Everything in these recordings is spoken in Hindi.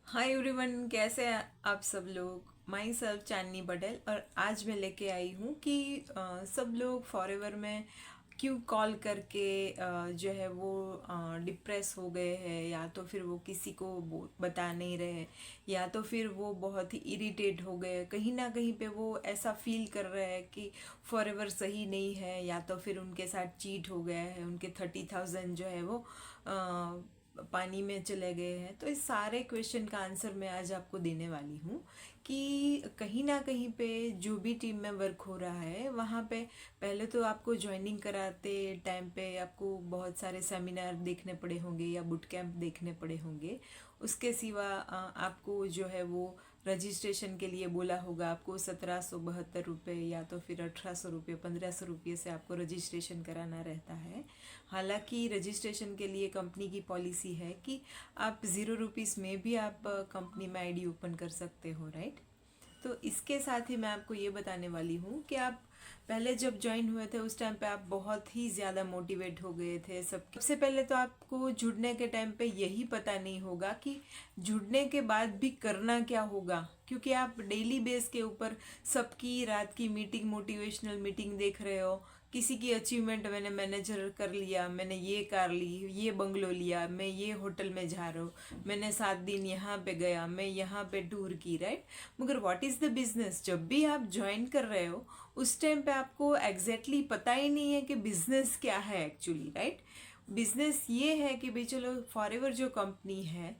हाय एवरीवन, कैसे हैं आप सब लोग। माई सेल्फ चांदनी पटेल। और आज मैं लेके आई हूँ कि सब लोग फॉरएवर में क्यों कॉल करके जो है वो डिप्रेस हो गए हैं, या तो फिर वो किसी को बता नहीं रहे, या तो फिर वो बहुत ही इरिटेट हो गए। कहीं ना कहीं पे वो ऐसा फील कर रहे हैं कि फॉरएवर सही नहीं है, या तो फिर उनके साथ चीट हो गया है, उनके 30,000 जो है वो पानी में चले गए हैं। तो इस सारे क्वेश्चन का आंसर मैं आज आपको देने वाली हूँ कि कहीं ना कहीं पे जो भी टीम में वर्क हो रहा है वहाँ पे पहले तो आपको ज्वाइनिंग कराते टाइम पे आपको बहुत सारे सेमिनार देखने पड़े होंगे या बुट कैंप देखने पड़े होंगे। उसके सिवा आपको जो है वो रजिस्ट्रेशन के लिए बोला होगा, आपको 1772 रुपये या तो फिर 1800 रुपये 1500 रुपये से आपको रजिस्ट्रेशन कराना रहता है। हालांकि रजिस्ट्रेशन के लिए कंपनी की पॉलिसी है कि आप 0 रुपीज़ में भी आप कंपनी में आईडी ओपन कर सकते हो, राइट। तो इसके साथ ही मैं आपको ये बताने वाली हूँ कि आप पहले जब ज्वाइन हुए थे उस टाइम पे आप बहुत ही ज़्यादा मोटिवेट हो गए थे। सबसे पहले तो आपको जुड़ने के टाइम पे यही पता नहीं होगा कि जुड़ने के बाद भी करना क्या होगा, क्योंकि आप डेली बेस के ऊपर सबकी रात की मीटिंग, मोटिवेशनल मीटिंग देख रहे हो। किसी की अचीवमेंट, मैंने मैनेजर कर लिया, मैंने ये कार ली, ये बंगलो लिया, मैं ये होटल में जा रहा हूँ, मैंने 7 दिन यहाँ पे गया, मैं यहाँ पे टूर की, राइट। मगर व्हाट इज़ द बिजनेस। जब भी आप ज्वाइन कर रहे हो उस टाइम पे आपको एग्जैक्टली पता ही नहीं है कि बिजनेस क्या है एक्चुअली, राइट। बिजनेस ये है कि भाई चलो फॉरएवर जो कंपनी है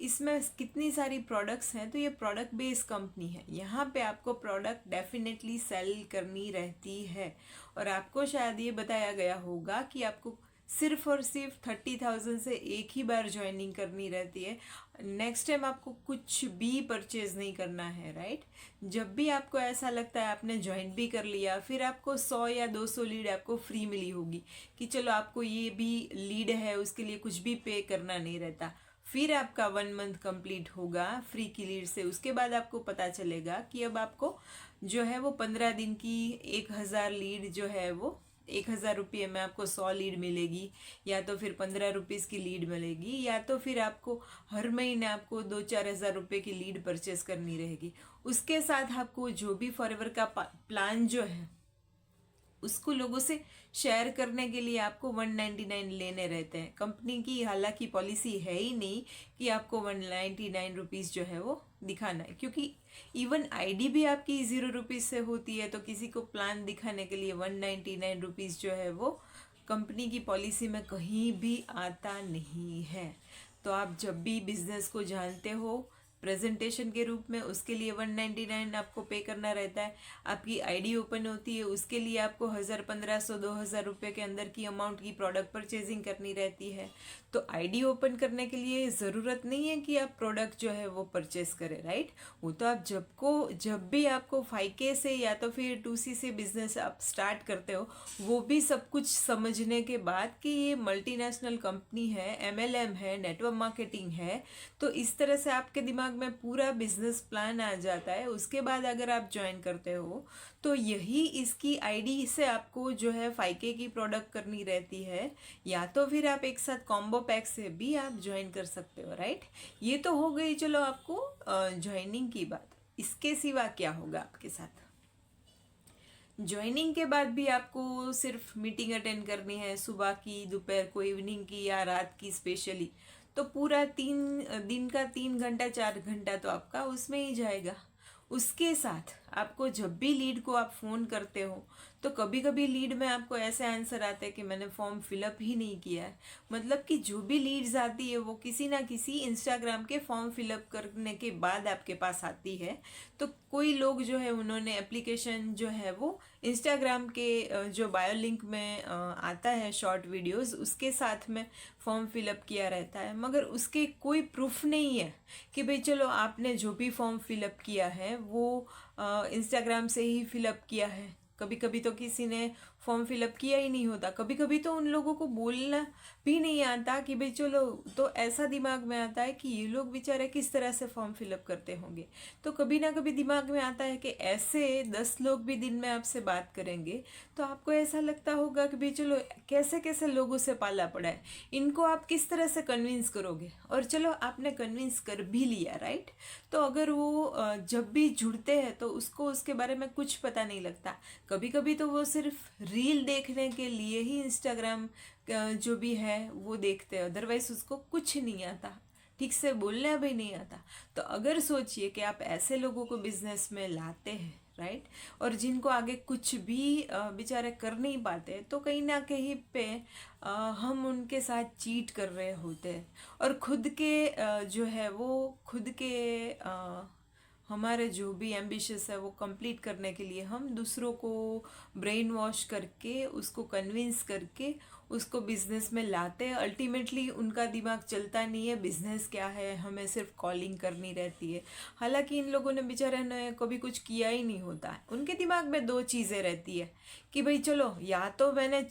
इसमें कितनी सारी प्रोडक्ट्स हैं, तो ये प्रोडक्ट बेस्ड कंपनी है। यहाँ पे आपको प्रोडक्ट डेफिनेटली सेल करनी रहती है। और आपको शायद ये बताया गया होगा कि आपको सिर्फ और सिर्फ 30,000 से एक ही बार ज्वाइनिंग करनी रहती है। नेक्स्ट टाइम आपको कुछ भी परचेज नहीं करना है, राइट। जब भी आपको ऐसा लगता है आपने ज्वाइन भी कर लिया, फिर आपको 100 या 200 लीड आपको फ्री मिली होगी कि चलो आपको ये भी लीड है, उसके लिए कुछ भी पे करना नहीं रहता। फिर आपका 1 मंथ कंप्लीट होगा फ्री की लीड से। उसके बाद आपको पता चलेगा कि अब आपको जो है वो 15 दिन की 1,000 लीड जो है वो 1,000 रुपये में आपको 100 लीड मिलेगी, या तो फिर 15 रुपीज़ की लीड मिलेगी, या तो फिर आपको हर महीने आपको 2-4 हज़ार रुपये की लीड परचेस करनी रहेगी। उसके साथ आपको जो भी फॉरएवर का प्लान जो है उसको लोगों से शेयर करने के लिए आपको 199 लेने रहते हैं। कंपनी की हालांकि पॉलिसी है ही नहीं कि आपको 199 रुपीज़ जो है वो दिखाना है, क्योंकि इवन आईडी भी आपकी 0 रुपीज़ से होती है। तो किसी को प्लान दिखाने के लिए 199 रुपीज़ जो है वो कंपनी की पॉलिसी में कहीं भी आता नहीं है। तो आप जब भी बिजनेस को जानते हो प्रेजेंटेशन के रूप में, उसके लिए 199 आपको पे करना रहता है। आपकी आईडी ओपन होती है, उसके लिए आपको 1,000, 1,500, 2,000 रुपये के अंदर की अमाउंट की प्रोडक्ट परचेजिंग करनी रहती है। तो आईडी ओपन करने के लिए ज़रूरत नहीं है कि आप प्रोडक्ट जो है वो परचेज करें, राइट। वो तो आप जब भी आपको 5K से या तो फिर 2C से बिजनेस आप स्टार्ट करते हो, वो भी सब कुछ समझने के बाद कि ये मल्टीनेशनल कंपनी है, MLM है, नेटवर्क मार्केटिंग है, तो इस तरह से आपके दिमाग में पूरा बिजनेस प्लान आ जाता है। उसके बाद अगर आप ज्वाइन करते हो तो यही इसकी आईडी से आपको जो है 5K की प्रोडक्ट करनी रहती है, या तो फिर आप एक साथ कॉम्बो पैक से भी आप ज्वाइन कर सकते हो, राइट। ये तो हो गई चलो आपको ज्वाइनिंग की बात। इसके सिवा क्या होगा आपके साथ। ज्वाइनिंग के बाद भी आपको सिर्फ मीटिंग अटेंड करनी है, सुबह की, दोपहर को, इवनिंग की या रात की स्पेशली। तो पूरा 3 दिन का 3 घंटा 4 घंटा तो आपका उसमें ही जाएगा। उसके साथ आपको जब भी लीड को आप फ़ोन करते हो तो कभी कभी लीड में आपको ऐसे आंसर आते हैं कि मैंने फॉर्म फिलअप ही नहीं किया है। मतलब कि जो भी लीड्स आती है वो किसी ना किसी इंस्टाग्राम के फॉर्म फिलअप करने के बाद आपके पास आती है। तो कोई लोग जो है उन्होंने एप्लीकेशन जो है वो इंस्टाग्राम के जो बायो लिंक में आता है शॉर्ट वीडियोस, उसके साथ में फॉर्म फिलअप किया रहता है, मगर उसके कोई प्रूफ नहीं है कि भाई चलो आपने जो भी फॉर्म फिलअप किया है वो इंस्टाग्राम से ही फिलअप किया है। कभी कभी तो किसी ने फॉर्म फिलअप किया ही नहीं होता। कभी कभी तो उन लोगों को बोलना भी नहीं आता कि भाई चलो, तो ऐसा दिमाग में आता है कि ये लोग बेचारे किस तरह से फॉर्म फिलअप करते होंगे। तो कभी ना कभी दिमाग में आता है कि ऐसे 10 लोग भी दिन में आपसे बात करेंगे तो आपको ऐसा लगता होगा कि भाई चलो, कैसे कैसे लोगों से पाला पड़ा है, इनको आप किस तरह से कन्विंस करोगे। और चलो आपने कन्विंस कर भी लिया, राइट। तो अगर वो जब भी जुड़ते हैं तो उसको उसके बारे में कुछ पता नहीं लगता। कभी कभी तो वो सिर्फ रील देखने के लिए ही इंस्टाग्राम जो भी है वो देखते हैं, अदरवाइज उसको कुछ नहीं आता, ठीक से बोलना भी नहीं आता। तो अगर सोचिए कि आप ऐसे लोगों को बिजनेस में लाते हैं, राइट, और जिनको आगे कुछ भी बेचारे कर नहीं पाते, तो कहीं ना कहीं पे हम उनके साथ चीट कर रहे होते हैं। और खुद के जो है वो खुद के हमारे जो भी एम्बिशंस है वो कंप्लीट करने के लिए हम दूसरों को ब्रेन वॉश करके, उसको कन्विंस करके उसको बिजनेस में लाते हैं। अल्टीमेटली उनका दिमाग चलता नहीं है बिजनेस क्या है, हमें सिर्फ कॉलिंग करनी रहती है। हालांकि इन लोगों ने बेचारे ने कभी कुछ किया ही नहीं होता है। उनके दिमाग में दो चीज़ें रहती है कि भाई चलो, या तो मैंने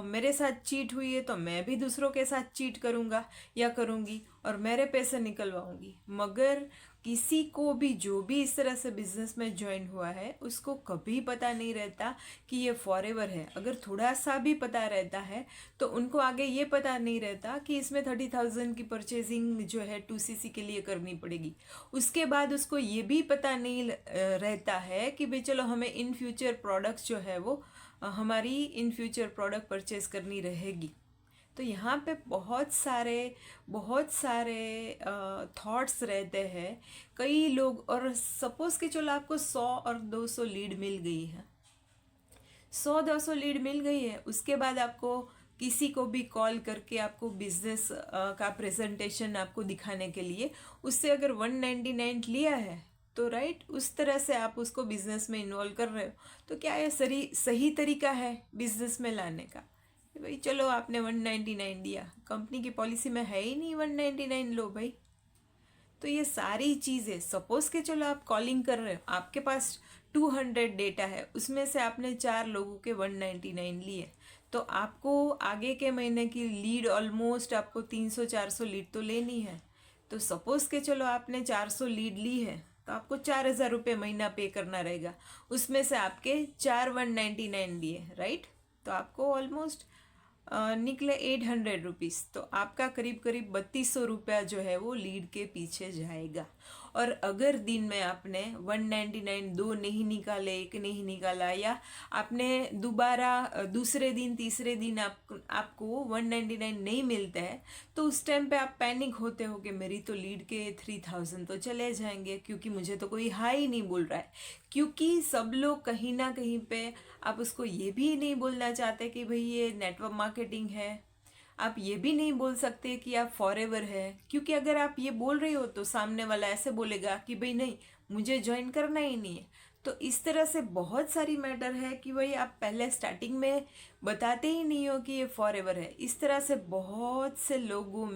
मेरे साथ चीट हुई है तो मैं भी दूसरों के साथ चीट करूँगा या करूँगी और मेरे पैसे निकलवाऊंगी। मगर किसी को भी जो भी इस तरह से बिजनेस में ज्वाइन हुआ है उसको कभी पता नहीं रहता कि ये फॉरएवर है। अगर थोड़ा सा भी पता रहता है तो उनको आगे ये पता नहीं रहता कि इसमें 30,000 की परचेजिंग जो है 2cc के लिए करनी पड़ेगी। उसके बाद उसको ये भी पता नहीं रहता है कि भाई चलो, हमें इन फ्यूचर प्रोडक्ट्स जो है वो हमारी इन फ्यूचर प्रोडक्ट परचेज करनी रहेगी। तो यहाँ पे बहुत सारे थॉट्स रहते हैं कई लोग। और सपोज कि चलो आपको 100 और 200 लीड मिल गई है, 100-200 लीड मिल गई है, उसके बाद आपको किसी को भी कॉल करके आपको बिजनेस का प्रेजेंटेशन आपको दिखाने के लिए उससे अगर 199 लिया है, तो राइट, उस तरह से आप उसको बिजनेस में इन्वॉल्व कर रहे हो। तो क्या ये सही तरीका है बिजनेस में लाने का? भाई चलो, आपने 199 दिया, कंपनी की पॉलिसी में है ही नहीं 199 लो भाई। तो ये सारी चीज़ें, सपोज के चलो आप कॉलिंग कर रहे हो, आपके पास 200 डेटा है, उसमें से आपने 4 लोगों के 199 लिए, तो आपको आगे के महीने की लीड ऑलमोस्ट आपको 300-400 लीड तो लेनी है। तो सपोज के चलो आपने 400 लीड ली है तो आपको 4,000 रुपये महीना पे करना रहेगा। उसमें से आपके 199 दिए, राइट। तो आपको ऑलमोस्ट निकले 800 रुपीज़। तो आपका करीब करीब 3200 रुपया जो है वो लीड के पीछे जाएगा। और अगर दिन में आपने 199 दो नहीं निकाले, एक नहीं निकाला, या आपने दोबारा दूसरे दिन तीसरे दिन आपको 199 नहीं मिलता है, तो उस टाइम पे आप पैनिक होते हो कि मेरी तो लीड के 3000 तो चले जाएंगे, क्योंकि मुझे तो कोई हाई नहीं बोल रहा है। क्योंकि सब लोग कहीं ना कहीं पे, आप उसको ये भी नहीं बोलना चाहते कि भाई ये नेटवर्क मार्केटिंग है, आप ये भी नहीं बोल सकते कि आप फॉरएवर है, क्योंकि अगर आप ये बोल रहे हो तो सामने वाला ऐसे बोलेगा कि भाई नहीं, मुझे ज्वाइन करना ही नहीं है। तो इस तरह से बहुत सारी मैटर है कि भाई आप पहले स्टार्टिंग में बताते ही नहीं हो कि ये फॉरएवर है। इस तरह से बहुत से लोगों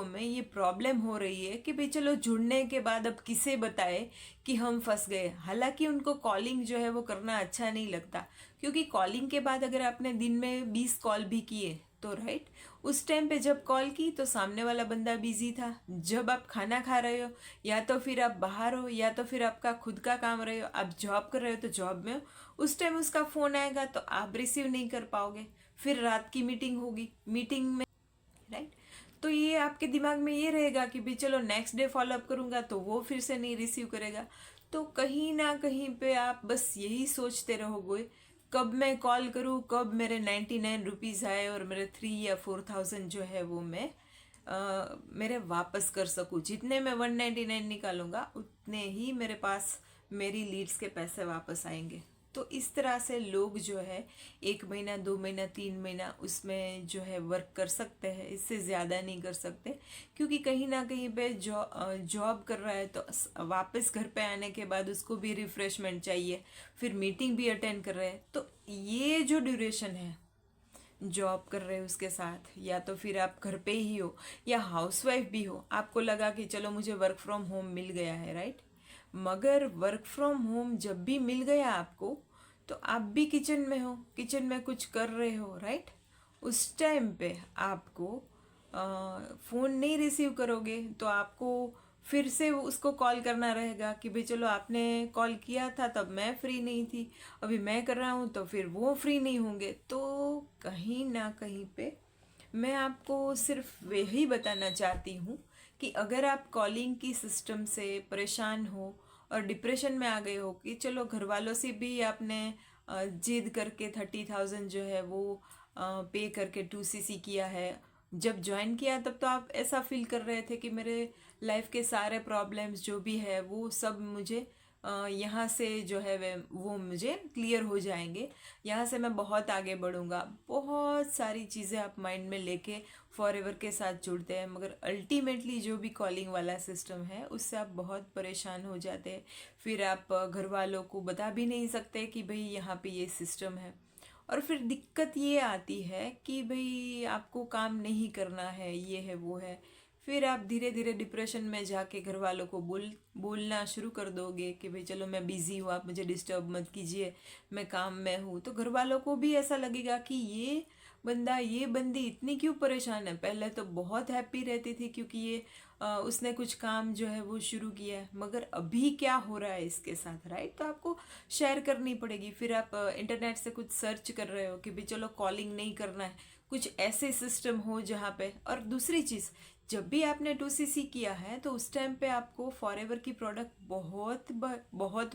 में ये प्रॉब्लम हो रही है कि भाई चलो, जुड़ने के बाद अब किसे बताए कि हम फंस गए। हालांकि उनको कॉलिंग जो है वो करना अच्छा नहीं लगता, क्योंकि कॉलिंग के बाद अगर आपने दिन में 20 कॉल भी किए तो राइट, उस टाइम पे जब कॉल की तो सामने वाला बंदा बिजी था। जब आप खाना खा रहे हो, या तो फिर आप बाहर हो, या तो फिर आपका खुद का काम रहे हो, आप जॉब कर रहे हो तो जॉब में हो, उस टाइम उसका फ़ोन आएगा तो आप रिसीव नहीं कर पाओगे। फिर रात की मीटिंग होगी, मीटिंग में, राइट, तो ये आपके दिमाग में ये रहेगा कि भाई चलो नेक्स्ट डे फॉलोअप करूँगा, तो वो फिर से नहीं रिसीव करेगा। तो कहीं ना कहीं पे आप बस यही सोचते रहोगे, कब मैं कॉल करूँ, कब मेरे 99 रुपीज़ आए और मेरे 3 या 4,000 जो है वो मैं मेरे वापस कर सकूँ। जितने मैं 199 निकालूंगा उतने ही मेरे पास मेरी लीड्स के पैसे वापस आएंगे। तो इस तरह से लोग जो है 1 महीना, 2 महीना, 3 महीना उसमें जो है वर्क कर सकते हैं, इससे ज़्यादा नहीं कर सकते। क्योंकि कहीं ना कहीं पे जॉब कर रहा है तो वापस घर पे आने के बाद उसको भी रिफ्रेशमेंट चाहिए, फिर मीटिंग भी अटेंड कर रहे हैं। तो ये जो ड्यूरेशन है, जॉब कर रहे हो उसके साथ, या तो फिर आप घर पे ही हो या हाउसवाइफ भी हो, आपको लगा कि चलो मुझे वर्क फ्रॉम होम मिल गया है, राइट। मगर वर्क फ्रॉम होम जब भी मिल गया आपको, तो आप भी किचन में हो, किचन में कुछ कर रहे हो, राइट? उस टाइम पे आपको फ़ोन नहीं रिसीव करोगे तो आपको फिर से उसको कॉल करना रहेगा कि भाई चलो आपने कॉल किया था तब मैं फ्री नहीं थी, अभी मैं कर रहा हूँ तो फिर वो फ्री नहीं होंगे। तो कहीं ना कहीं पे मैं आपको सिर्फ वही बताना चाहती हूँ कि अगर आप कॉलिंग की सिस्टम से परेशान हो और डिप्रेशन में आ गए हो कि चलो घर वालों से भी आपने जिद करके 30,000 जो है वो पे करके 2cc किया है। जब ज्वाइन किया तब तो आप ऐसा फील कर रहे थे कि मेरे लाइफ के सारे प्रॉब्लम्स जो भी है वो सब मुझे यहाँ से जो है वो मुझे क्लियर हो जाएंगे, यहाँ से मैं बहुत आगे बढ़ूँगा। बहुत सारी चीज़ें आप माइंड में लेके फॉरएवर के साथ जुड़ते हैं, मगर अल्टीमेटली जो भी कॉलिंग वाला सिस्टम है उससे आप बहुत परेशान हो जाते हैं। फिर आप घर वालों को बता भी नहीं सकते कि भाई यहाँ पे ये सिस्टम है। और फिर दिक्कत ये आती है कि भाई आपको काम नहीं करना है, ये है वो है। फिर आप धीरे धीरे डिप्रेशन में जाके घर वालों को बोलना शुरू कर दोगे कि भाई चलो मैं बिज़ी हूँ, आप मुझे डिस्टर्ब मत कीजिए, मैं काम में हूँ। तो घर वालों को भी ऐसा लगेगा कि ये बंदा, ये बंदी इतनी क्यों परेशान है, पहले तो बहुत हैप्पी रहती थी क्योंकि ये उसने कुछ काम जो है वो शुरू किया है, मगर अभी क्या हो रहा है इसके साथ, राइट? तो आपको शेयर करनी पड़ेगी। फिर आप इंटरनेट से कुछ सर्च कर रहे हो कि भाई चलो कॉलिंग नहीं करना है, कुछ ऐसे सिस्टम हो जहाँ पे। और दूसरी चीज़, जब भी आपने 2cc किया है तो उस टाइम पे आपको फॉरएवर की प्रोडक्ट बहुत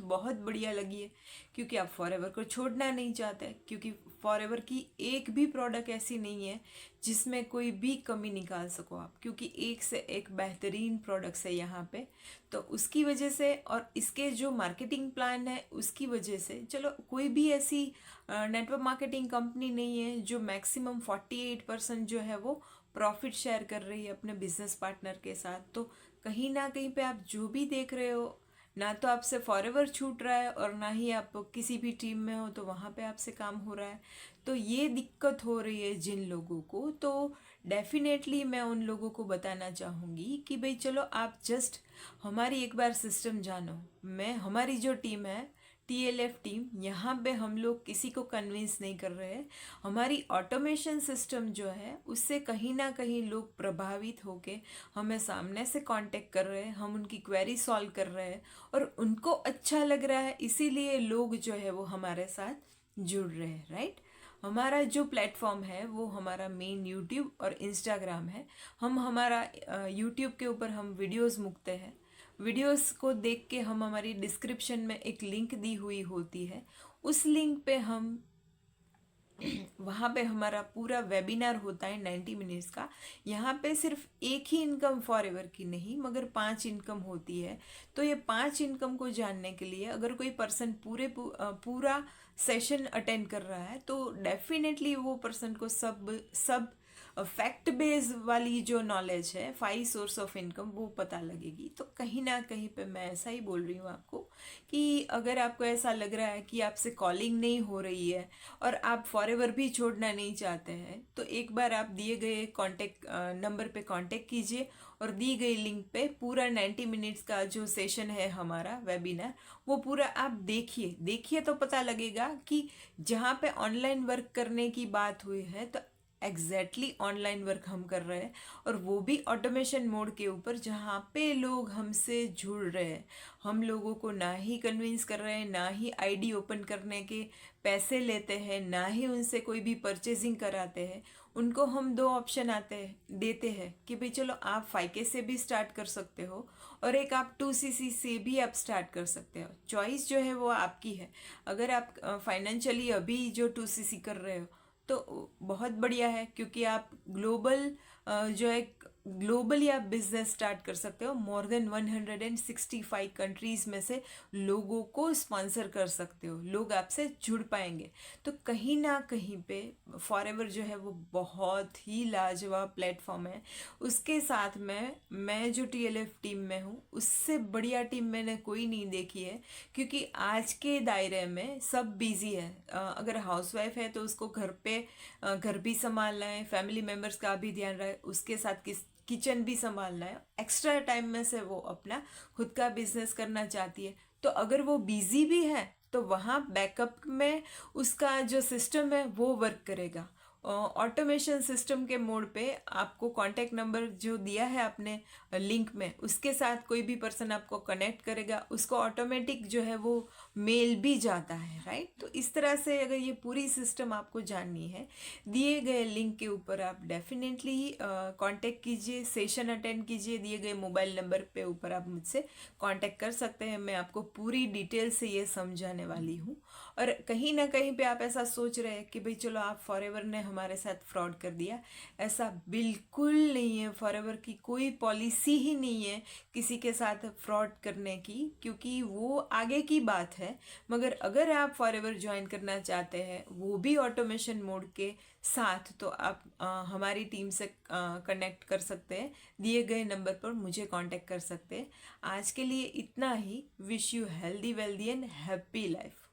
बहुत बढ़िया लगी है, क्योंकि आप फॉरएवर को छोड़ना नहीं चाहते। क्योंकि फॉरएवर की एक भी प्रोडक्ट ऐसी नहीं है जिसमें कोई भी कमी निकाल सको आप, क्योंकि एक से एक बेहतरीन प्रोडक्ट्स है यहाँ पे। तो उसकी वजह से और इसके जो मार्केटिंग प्लान है उसकी वजह से, चलो कोई भी ऐसी नेटवर्क मार्केटिंग कंपनी नहीं है जो मैक्सिमम 48% जो है वो प्रॉफिट शेयर कर रही है अपने बिजनेस पार्टनर के साथ। तो कहीं ना कहीं पे आप जो भी देख रहे हो, ना तो आपसे फॉरएवर छूट रहा है और ना ही आप किसी भी टीम में हो तो वहाँ पे आपसे काम हो रहा है। तो ये दिक्कत हो रही है जिन लोगों को, तो डेफिनेटली मैं उन लोगों को बताना चाहूँगी कि भाई चलो आप जस्ट हमारी एक बार सिस्टम जानो। मैं, हमारी जो टीम है TLF टीम, यहाँ पे हम लोग किसी को कन्विंस नहीं कर रहे हैं। हमारी ऑटोमेशन सिस्टम जो है उससे कहीं ना कहीं लोग प्रभावित होके हमें सामने से कांटेक्ट कर रहे हैं, हम उनकी क्वेरी सॉल्व कर रहे हैं और उनको अच्छा लग रहा है, इसीलिए लोग जो है वो हमारे साथ जुड़ रहे हैं, राइट? हमारा जो प्लेटफॉर्म है वो हमारा मेन यूट्यूब और इंस्टाग्राम है। हम हमारा यूट्यूब के ऊपर हम वीडियोस मुकते हैं। वीडियोस को देख के हम, हमारी डिस्क्रिप्शन में एक लिंक दी हुई होती है, उस लिंक पे हम वहाँ पे हमारा पूरा वेबिनार होता है 90 मिनट्स का। यहाँ पे सिर्फ एक ही इनकम फॉरएवर की नहीं मगर 5 इनकम होती है। तो ये 5 इनकम को जानने के लिए अगर कोई पर्सन पूरा सेशन अटेंड कर रहा है तो डेफिनेटली वो पर्सन को सब सब फैक्ट बेस्ड वाली जो नॉलेज है, 5 सोर्स ऑफ इनकम, वो पता लगेगी। तो कहीं ना कहीं पे मैं ऐसा ही बोल रही हूँ आपको कि अगर आपको ऐसा लग रहा है कि आपसे कॉलिंग नहीं हो रही है और आप फॉरएवर भी छोड़ना नहीं चाहते हैं, तो एक बार आप दिए गए कांटेक्ट नंबर पे कांटेक्ट कीजिए और दी गई लिंक पे पूरा 90 मिनट्स का जो सेशन है हमारा वेबिनार, वो पूरा आप देखिए तो पता लगेगा कि जहाँ पे ऑनलाइन वर्क करने की बात हुई है तो एग्जैक्टली ऑनलाइन वर्क हम कर रहे हैं, और वो भी ऑटोमेशन मोड के ऊपर जहाँ पे लोग हमसे जुड़ रहे हैं। हम लोगों को ना ही कन्विंस कर रहे हैं, ना ही आईडी ओपन करने के पैसे लेते हैं, ना ही उनसे कोई भी परचेजिंग कराते हैं। उनको हम दो ऑप्शन देते हैं कि भाई चलो आप 5K से भी स्टार्ट कर सकते हो और एक आप 2cc से भी आप स्टार्ट कर सकते हो। चॉइस जो है वो आपकी है। अगर आप फाइनेंशियली अभी जो 2cc कर रहे हो तो बहुत बढ़िया है, क्योंकि आप जो है ग्लोबली आप बिजनेस स्टार्ट कर सकते हो। मोर देन 165 कंट्रीज में से लोगों को स्पॉन्सर कर सकते हो, लोग आपसे जुड़ पाएंगे। तो कहीं ना कहीं पे फॉरएवर जो है वो बहुत ही लाजवाब प्लेटफॉर्म है। उसके साथ में मैं जो TLF टीम में हूँ उससे बढ़िया टीम मैंने कोई नहीं देखी है, क्योंकि आज के दायरे में सब बिजी है। अगर हाउसवाइफ है तो उसको घर पे घर भी संभालना है, फैमिली मेम्बर्स का भी ध्यान रहे, उसके साथ किचन भी संभालना है। एक्स्ट्रा टाइम में से वो अपना खुद का बिजनेस करना चाहती है। तो अगर वो बिजी भी है तो वहाँ बैकअप में उसका जो सिस्टम है वो वर्क करेगा। ऑटोमेशन सिस्टम के मोड पे आपको कांटेक्ट नंबर जो दिया है आपने लिंक में, उसके साथ कोई भी पर्सन आपको कनेक्ट करेगा, उसको ऑटोमेटिक जो है वो मेल भी जाता है, राइट। तो इस तरह से अगर ये पूरी सिस्टम आपको जाननी है, दिए गए लिंक के ऊपर आप डेफिनेटली कांटेक्ट कीजिए, सेशन अटेंड कीजिए, दिए गए मोबाइल नंबर पे ऊपर आप मुझसे कांटेक्ट कर सकते हैं। मैं आपको पूरी डिटेल से ये समझाने वाली हूँ। और कहीं ना कहीं पे आप ऐसा सोच रहे हैं कि भाई चलो आप फॉरएवर ने हमारे साथ फ्रॉड कर दिया, ऐसा बिल्कुल नहीं है। फॉरएवर की कोई पॉलिसी ही नहीं है किसी के साथ फ्रॉड करने की, क्योंकि वो आगे की बात है। मगर अगर आप फॉरएवर ज्वाइन करना चाहते हैं, वो भी ऑटोमेशन मोड के साथ, तो आप हमारी टीम से कनेक्ट कर सकते हैं, दिए गए नंबर पर मुझे कांटेक्ट कर सकते हैं। आज के लिए इतना ही। Wish you healthy wealthy and happy life.